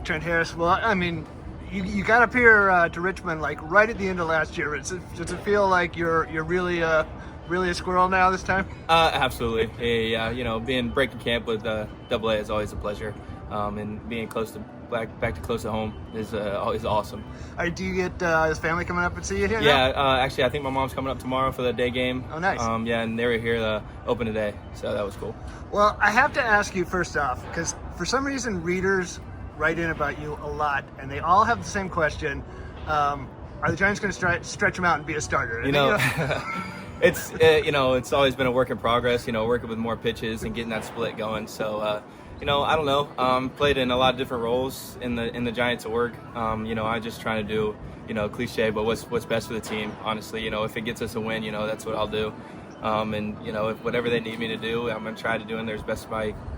Trent Harris. Well, I mean, you got up here to Richmond like right at the end of last year. Does it feel like you're really really a squirrel now this time? Absolutely. Yeah, being breaking camp with Double A is always a pleasure, and being close to back to close to home is always awesome. Do you get his family coming up and see you here? Yeah, now? actually, I think my mom's coming up tomorrow for the day game. Oh, nice. Yeah, and they were here to open today, so that was cool. Well, I have to ask you first off, because for some reason readers write in about you a lot, and they all have the same question: are the Giants going to stretch him out and be a starter? It's always been a work in progress. Working with more pitches and getting that split going. So. I don't know. Played in a lot of different roles in the Giants at work. I just trying to do, cliche, but what's best for the team. Honestly, if it gets us a win, that's what I'll do. If whatever they need me to do, I'm gonna try to do in their best of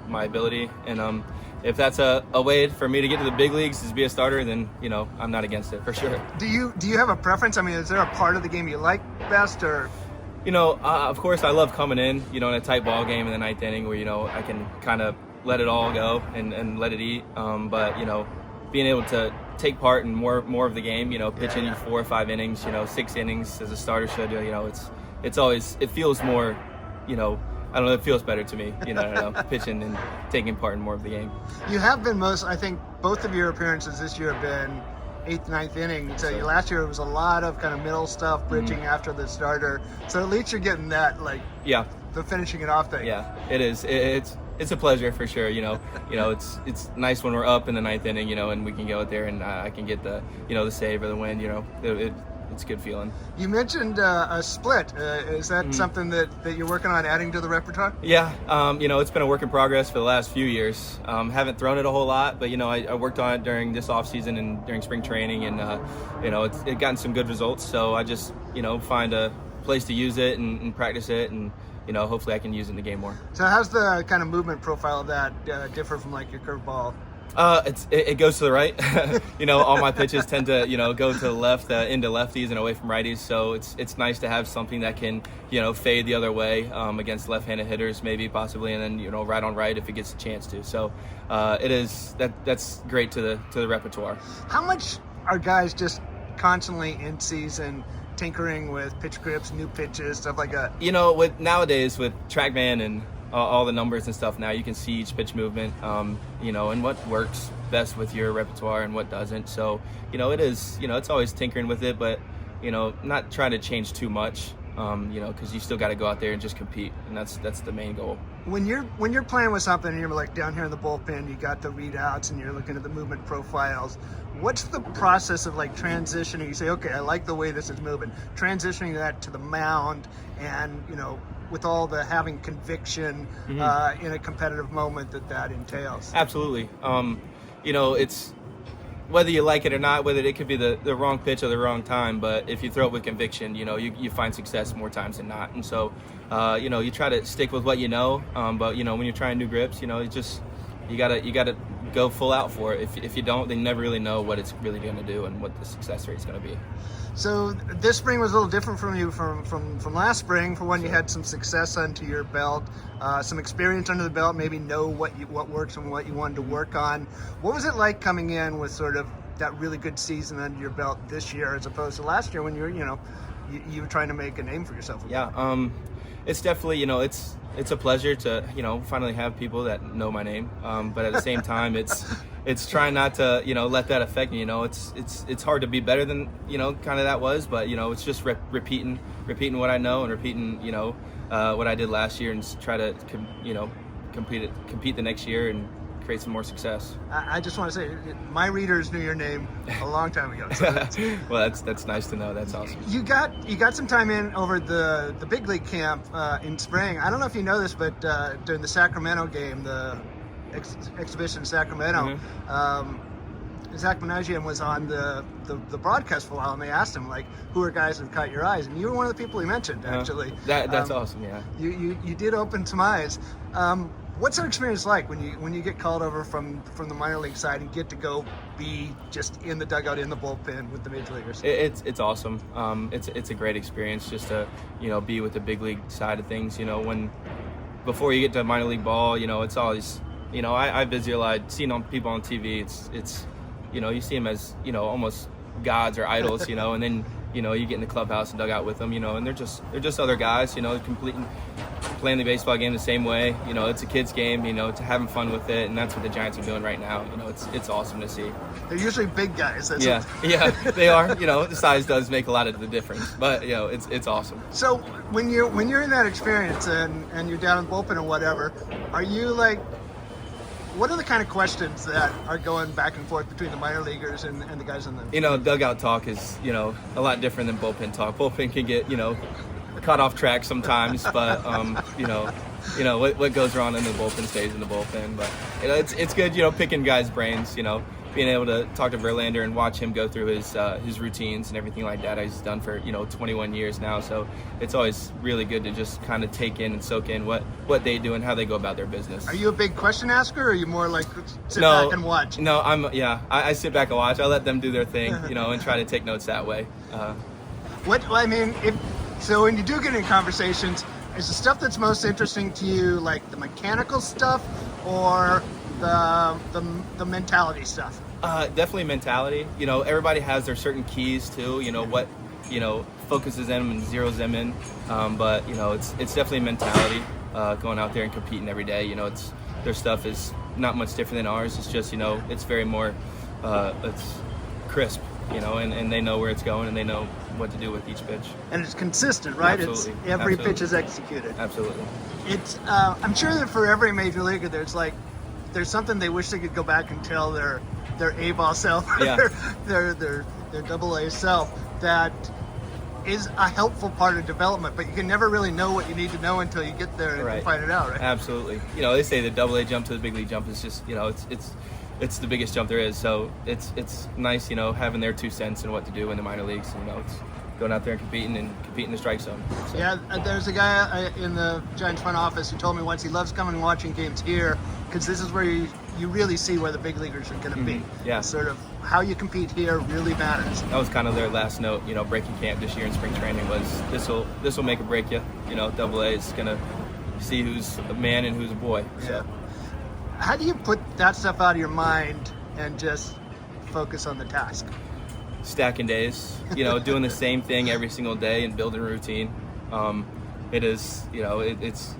my ability. And if that's a way for me to get to the big leagues is be a starter, then I'm not against it for sure. Do you have a preference? I mean, is there a part of the game you like best, or? Of course, I love coming in, in a tight ball game in the ninth inning where I can kind of let it all go and let it eat. But being able to take part in more of the game, pitching 4 or 5 innings, 6 innings as a starter should, it feels more, I don't know, it feels better to me, pitching and taking part in more of the game. You have been I think both of your appearances this year have been 8th, 9th inning. So last year it was a lot of kind of middle stuff, bridging after the starter. So at least you're getting that, the finishing it off thing. Yeah, it is. It's a pleasure for sure. It's nice when we're up in the 9th inning, and we can go out there and I can get the the save or the win. It's a good feeling. You mentioned a split. Is that something that you're working on adding to the repertoire? Yeah, it's been a work in progress for the last few years. Haven't thrown it a whole lot, but I worked on it during this off season and during spring training, and it gotten some good results. So I just find a place to use it and practice it, and hopefully I can use it in the game more. So how's the kind of movement profile of that differ from your curveball? It goes to the right. All my pitches tend to go to the left, into lefties and away from righties. So it's nice to have something that can fade the other way against left-handed hitters, maybe possibly, and then right on right if it gets a chance to. So that's great to the repertoire. How much are guys just constantly in season tinkering with pitch grips, new pitches, stuff like that? Nowadays with TrackMan and all the numbers and stuff, now you can see each pitch movement, and what works best with your repertoire and what doesn't. So, it's always tinkering with it, but, not trying to change too much, because you still got to go out there and just compete, and that's the main goal. When you're playing with something and you're down here in the bullpen, you got the readouts and you're looking at the movement profiles, what's the process of transitioning? You say, okay, I like the way this is moving. Transitioning that to the mound and, with all the having conviction in a competitive moment that entails. Absolutely. It's whether you like it or not, whether it could be the wrong pitch or the wrong time, but if you throw it with conviction, you find success more times than not. And so, you try to stick with what but when you're trying new grips, you gotta go full out for it. If you don't, then you never really know what it's really going to do and what the success rate is going to be. So this spring was a little different from you from last spring. For one, you had some success under your belt, some experience under the belt, maybe know what works and what you wanted to work on. What was it like coming in with sort of that really good season under your belt this year as opposed to last year when you were trying to make a name for yourself? Yeah, it's definitely, it's a pleasure to, finally have people that know my name. But at the same time, it's trying not to, let that affect me. It's hard to be better than, kind of that was, but, it's just repeating what I know and repeating, what I did last year and try to, compete the next year and create some more success. I just want to say, my readers knew your name a long time ago. So well, that's nice to know. That's awesome. You got some time in over the big league camp in spring. I don't know if you know this, but during the Sacramento game, the exhibition in Sacramento, Zach Menagian was on the broadcast for a while, and they asked him who are guys that caught your eyes, and you were one of the people he mentioned. Actually, that's awesome. Yeah, you did open some eyes. What's that experience like when you get called over from the minor league side and get to go be just in the dugout in the bullpen with the major leaguers? It's awesome. It's a great experience just to be with the big league side of things. When before you get to minor league ball, it's always You know, I visualize seeing on people on TV. It's you know, you see them as, you know, almost gods or idols, you know, and then, you know, you get in the clubhouse and dugout with them, you know, and they're just other guys, you know, playing the baseball game the same way. You know, it's a kid's game, you know, to having fun with it, and that's what the Giants are doing right now. You know, it's awesome to see. They're usually big guys. Yeah, they are. You know, the size does make a lot of the difference, but you know, it's awesome. So when you're in that experience and you're down in the bullpen or whatever, are you like, what are the kind of questions that are going back and forth between the minor leaguers and the guys in the... You know, dugout talk is, you know, a lot different than bullpen talk. Bullpen can get, you know, caught off track sometimes, but you know what goes wrong in the bullpen stays in the bullpen. But you know, it's good, you know, picking guys' brains, you know, being able to talk to Verlander and watch him go through his routines and everything like that. He's done for, you know, 21 years now, so it's always really good to just kind of take in and soak in what they do and how they go about their business. Are you a big question asker, or are you more like sit back and watch? No, I sit back and watch. I let them do their thing, you know, and try to take notes that way. So when you do get in conversations, is the stuff that's most interesting to you like the mechanical stuff or the mentality stuff? Definitely mentality. You know, everybody has their certain keys too. You know what, you know, focuses them and zeroes them in. But you know, it's definitely mentality. Going out there and competing every day. You know, their stuff is not much different than ours. It's just, you know, it's very more, it's crisp. You know, and they know where it's going and they know what to do with each pitch. And it's consistent, right? Absolutely. It's every pitch is executed. Absolutely. It's I'm sure that for every major leaguer, there's something they wish they could go back and tell their A-ball self, Yeah. their double-A self, that is a helpful part of development, but you can never really know what you need to know until you get there and find it out, right? Absolutely. You know, they say the double-A jump to the big league jump is just, you know, it's the biggest jump there is. So it's nice, you know, having their 2 cents in what to do in the minor leagues. You know, it's going out there and competing in the strike zone. So. Yeah, there's a guy in the Giants front office who told me once he loves coming and watching games here because this is where you really see where the big leaguers are going to be. Yeah. Sort of how you compete here really matters. That was kind of their last note, you know, breaking camp this year in spring training was this will make or break you. You know, double-A is going to see who's a man and who's a boy. So. Yeah. How do you put that stuff out of your mind and just focus on the task? Stacking days, you know, doing the same thing every single day and building a routine. It is, you know, it's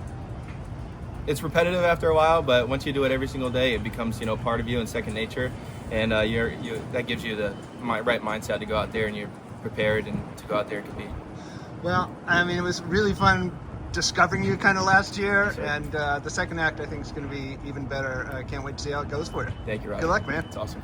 repetitive after a while, but once you do it every single day, it becomes, you know, part of you and second nature, and that gives you the right mindset to go out there and you're prepared and to go out there and compete. Well, I mean, it was really fun discovering you kind of last year, Sure. and the second act I think is going to be even better. I can't wait to see how it goes for you. Thank you, Rob. Good luck, man. It's awesome.